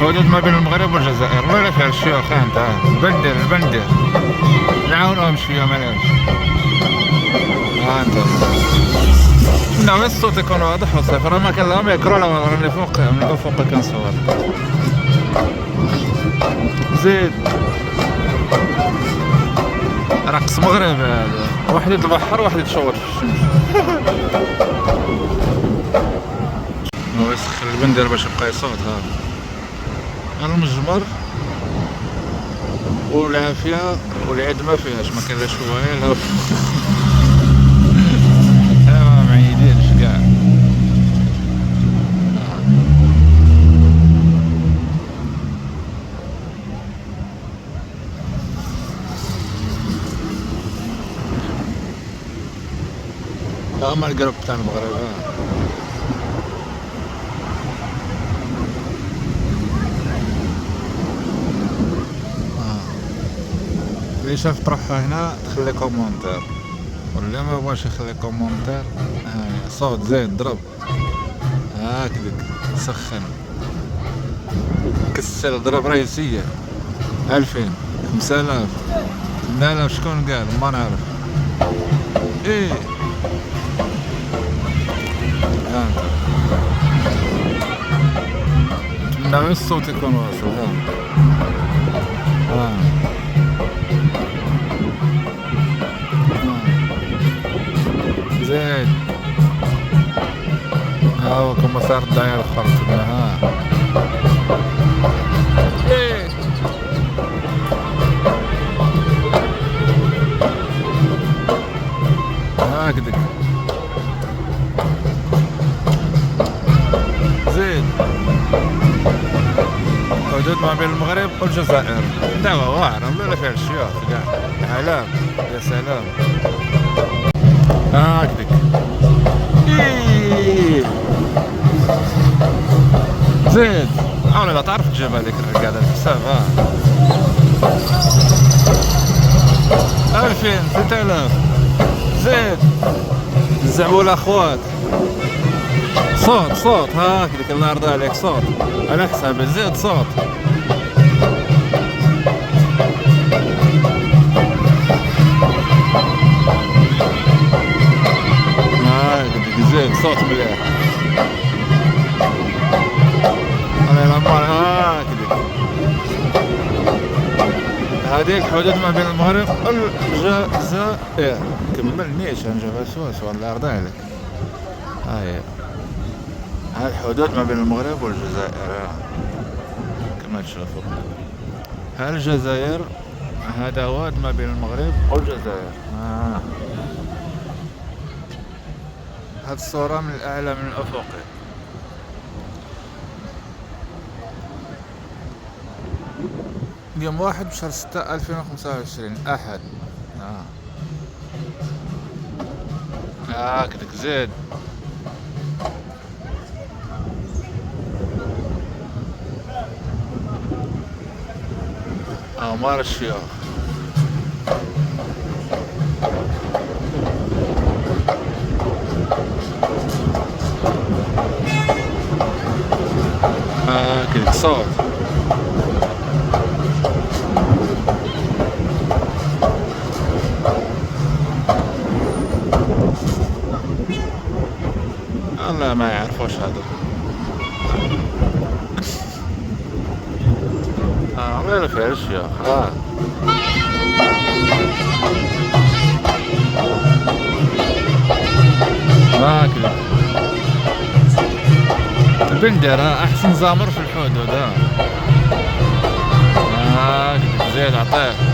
الحدود ما بين المغرب والجزائر. الله لا فيها الشيوخ انت البندر نعاونوهم شويه مالاش. ها انت ناوي الصوت يكون واضح وصافي. راه ما كان لا ميكرو لا والو، راني فوق من الافق كنصور. زيد رقص مغربي هذا، واحد يد البحر واحد يتشوط في الشمس. هو يسخن البندير باش يبقى يصوت. ها المجمر والعافية والعيد ما فيهاش، ما كاين لا شويه لا ما معيدينش كاع. هما القرب تاع المغرب. اللي شاف طرحها هنا تخلي كومونتير، واللي ما بغاش يخلي كومونتير صوت زين ضرب هاكدك سخن كسل ضرب رئيسية 2000 5000 8000 شكون قال ما نعرف. ايه نتمنى الصوت يكون واصل. زين هاو كما صار الداير خرطنا. ايه هاكدك زين حدود ما بين المغرب والجزائر. دعوة واعرة ولا فيها الشيوخ كاع علام. يا سلام هاكدك. ايه زين عاوني لا تعرف تجيب هذيك الرقادة الحساب. 2000 6000 زين الزعبولة اخوات. صوت هاكدك الله يرضى عليك. صوت على حسابي زيد صوت. زين صوت مليح. انا لما هاكدك هذيك حدود ما بين المغرب والجزائر. كملنيش نجيب سوس والله يرضى عليك. هاي الحدود ما بين المغرب والجزائر كما تشوفوا. الجزائر هذا واد ما بين المغرب والجزائر. هاد الصورة من الأعلى من الأفقي. يوم 1 بشهر 6 2025 أحد. هاكدك زيد مار الشيوخ. هاكدك صوت. الله ما يعرفوش هذا. ما فيها الشيوخ. هاكدك البندر احسن زامر في الحدود. هاكدك زين عطيه.